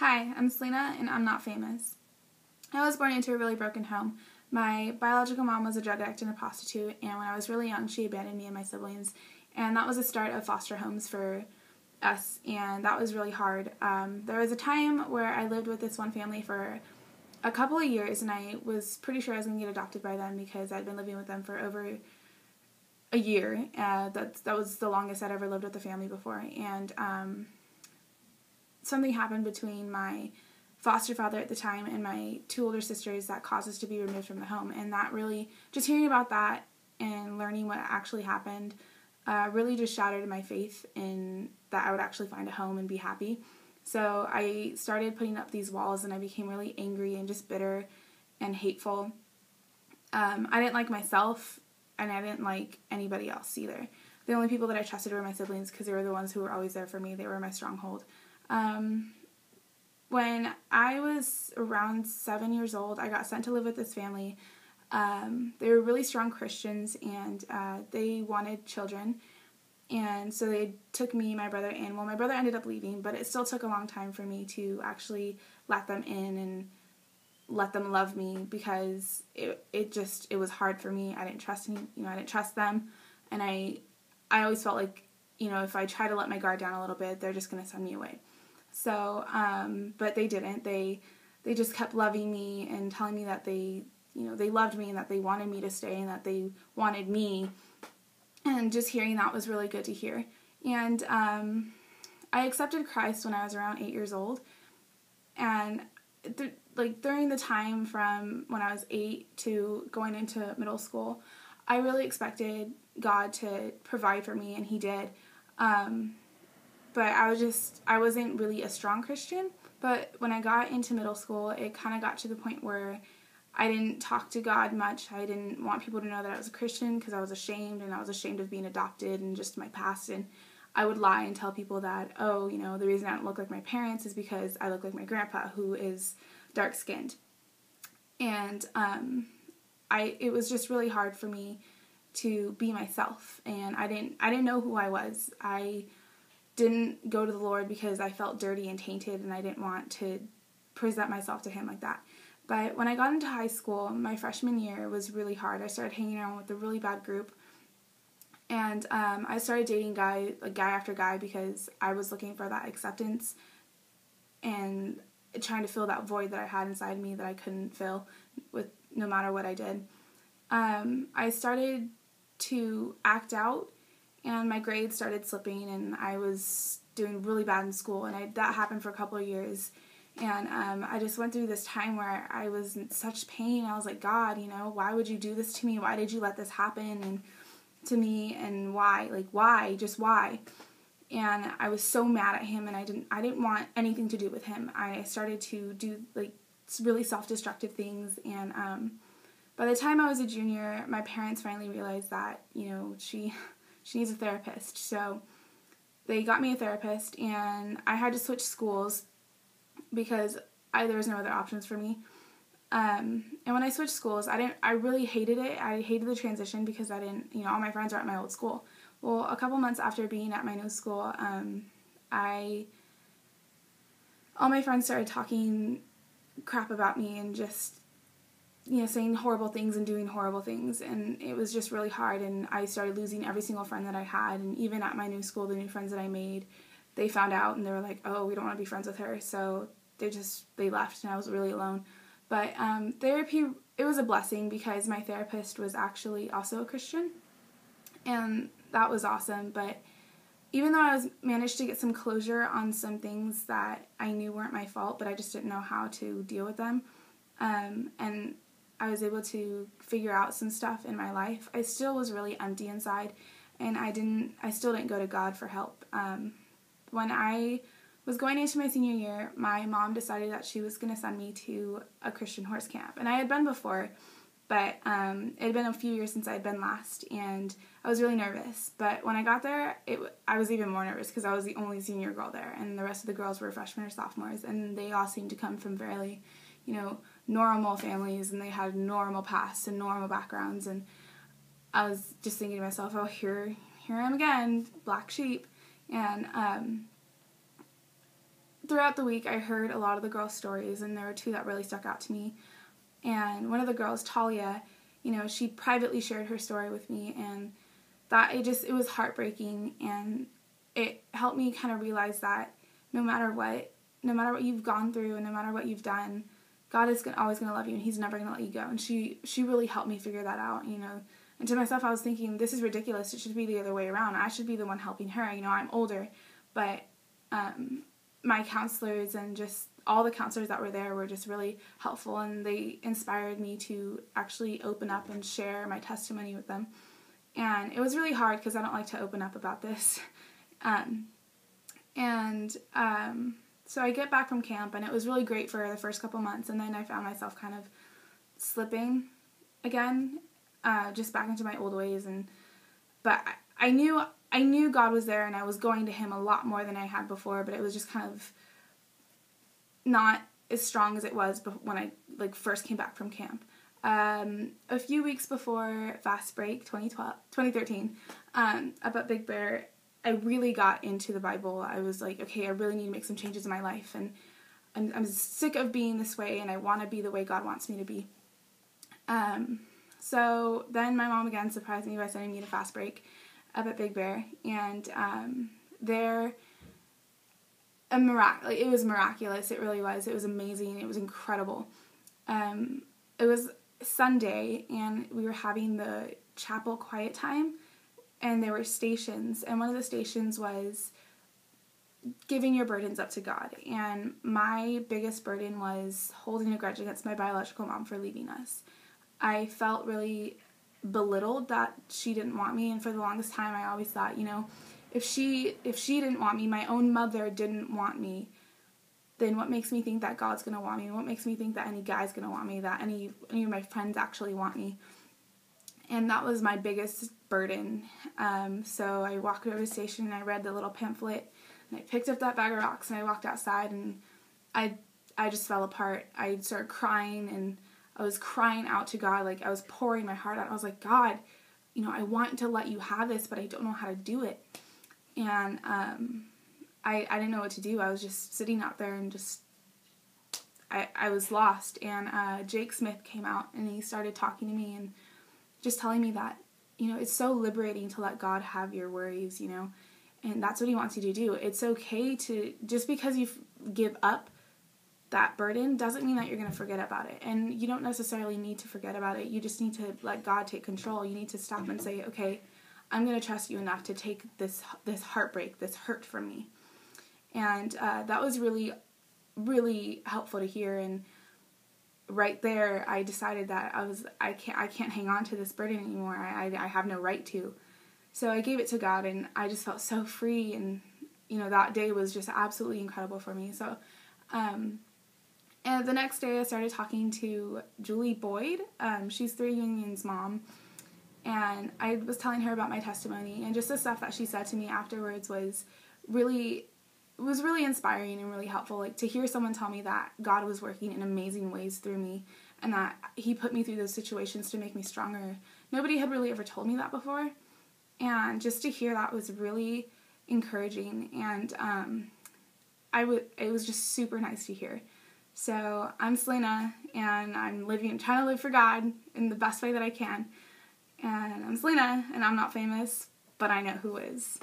Hi, I'm Selina, and I'm not famous. I was born into a really broken home. My biological mom was a drug addict and a prostitute, and when I was really young, she abandoned me and my siblings, and that was the start of foster homes for us, and that was really hard. There was a time where I lived with this one family for a couple of years, and I was pretty sure I was going to get adopted by them because I'd been living with them for over a year. That was the longest I'd ever lived with a family before, and something happened between my foster father at the time and my two older sisters that caused us to be removed from the home. And that really, just hearing about that and learning what actually happened, really just shattered my faith in that I would actually find a home and be happy. So I started putting up these walls, and I became really angry and just bitter and hateful. I didn't like myself, and I didn't like anybody else either. The only people that I trusted were my siblings because they were the ones who were always there for me. They were my stronghold. When I was around 7 years old, I got sent to live with this family. They were really strong Christians, and they wanted children. And so they took me, my brother, and my brother ended up leaving, but it still took a long time for me to actually let them in and let them love me because it was hard for me. I didn't trust I didn't trust them, and I always felt like, if I try to let my guard down a little bit, they're just going to send me away. So, but they didn't. They just kept loving me and telling me that they loved me and that they wanted me to stay and that they wanted me. And just hearing that was really good to hear. And I accepted Christ when I was around 8 years old. And during the time from when I was 8 to going into middle school, I really expected God to provide for me, and He did. But I wasn't really a strong Christian. But when I got into middle school, it kind of got to the point where I didn't talk to God much. I didn't want people to know that I was a Christian because I was ashamed, and I was ashamed of being adopted and just my past. And I would lie and tell people that, the reason I don't look like my parents is because I look like my grandpa, who is dark-skinned. And it was just really hard for me to be myself, and I didn't know who I was. I didn't go to the Lord because I felt dirty and tainted, and I didn't want to present myself to Him like that. But when I got into high school, my freshman year was really hard. I started hanging around with a really bad group, and I started dating guy after guy because I was looking for that acceptance and trying to fill that void that I had inside me that I couldn't fill with no matter what I did. I started to act out, and my grades started slipping, and I was doing really bad in school, and that happened for a couple of years. And I just went through this time where I was in such pain. I was like, God, why would you do this to me? Why did you let this happen and to me? And why? Like, why? Just why? And I was so mad at Him, and I didn't want anything to do with Him. I started to do really self-destructive things, and by the time I was a junior, my parents finally realized that she needs a therapist. So they got me a therapist, and I had to switch schools because there was no other options for me. And when I switched schools, I really hated it. I hated the transition because I didn't, all my friends were at my old school. Well, a couple months after being at my new school, all my friends started talking crap about me and just, saying horrible things and doing horrible things. And it was just really hard, and I started losing every single friend that I had. And even at my new school, the new friends that I made, they found out, and they were like, oh, we don't want to be friends with her. So they left, and I was really alone. But therapy, it was a blessing because my therapist was actually also a Christian, and that was awesome. But even though I managed to get some closure on some things that I knew weren't my fault, but I just didn't know how to deal with them, and I was able to figure out some stuff in my life, I still was really empty inside, and I still didn't go to God for help. When I was going into my senior year, my mom decided that she was going to send me to a Christian horse camp. And I had been before, but it had been a few years since I had been last, and I was really nervous. But when I got there, I was even more nervous because I was the only senior girl there, and the rest of the girls were freshmen or sophomores, and they all seemed to come from fairly, normal families, and they had normal pasts and normal backgrounds. And I was just thinking to myself, oh, here I am again, black sheep. And throughout the week, I heard a lot of the girls' stories, and there were two that really stuck out to me. And one of the girls, Talia, she privately shared her story with me, and that it was heartbreaking, and it helped me kind of realize that no matter what you've gone through and no matter what you've done, God is always going to love you, and He's never going to let you go. And she really helped me figure that out, And to myself, I was thinking, this is ridiculous. It should be the other way around. I should be the one helping her. I'm older, but my counselors and just all the counselors that were there were just really helpful, and they inspired me to actually open up and share my testimony with them. And it was really hard because I don't like to open up about this. So I get back from camp, and it was really great for the first couple months, and then I found myself kind of slipping again, just back into my old ways. But I knew God was there, and I was going to Him a lot more than I had before, but it was just kind of not as strong as it was when I first came back from camp. A few weeks before Fast Break 2013, up at Big Bear, I really got into the Bible. I was like, okay, I really need to make some changes in my life, and I'm sick of being this way, and I want to be the way God wants me to be. So then my mom again surprised me by sending me to Fast Break up at Big Bear, and it was miraculous. It really was. It was amazing. It was incredible. It was Sunday, and we were having the chapel quiet time, and there were stations, and one of the stations was giving your burdens up to God. And my biggest burden was holding a grudge against my biological mom for leaving us. I felt really belittled that she didn't want me, and for the longest time I always thought, if she didn't want me, my own mother didn't want me, then what makes me think that God's going to want me? What makes me think that any guy's going to want me, that any of my friends actually want me? And that was my biggest burden. So I walked over to the station, and I read the little pamphlet, and I picked up that bag of rocks, and I walked outside, and I just fell apart. I started crying, and I was crying out to God, like I was pouring my heart out. I was like, God, I want to let you have this, but I don't know how to do it. And I didn't know what to do. I was just sitting out there, and I was lost. And Jake Smith came out, and he started talking to me and just telling me that, it's so liberating to let God have your worries, and that's what He wants you to do. It's okay to, just because you give up that burden doesn't mean that you're going to forget about it. And you don't necessarily need to forget about it. You just need to let God take control. You need to stop and say, okay, I'm going to trust you enough to take this heartbreak, this hurt from me. And that was really, really helpful to hear. And right there, I decided that I can't hang on to this burden anymore. I have no right to. So I gave it to God, and I just felt so free. And that day was just absolutely incredible for me. So, and the next day I started talking to Julie Boyd. She's 3 Union's mom. And I was telling her about my testimony, and just the stuff that she said to me afterwards was really inspiring and really helpful. Like, to hear someone tell me that God was working in amazing ways through me, and that He put me through those situations to make me stronger. Nobody had really ever told me that before, and just to hear that was really encouraging, and it was just super nice to hear. So I'm Selina, and I'm trying to live for God in the best way that I can. And I'm Selina, and I'm not famous, but I know who is.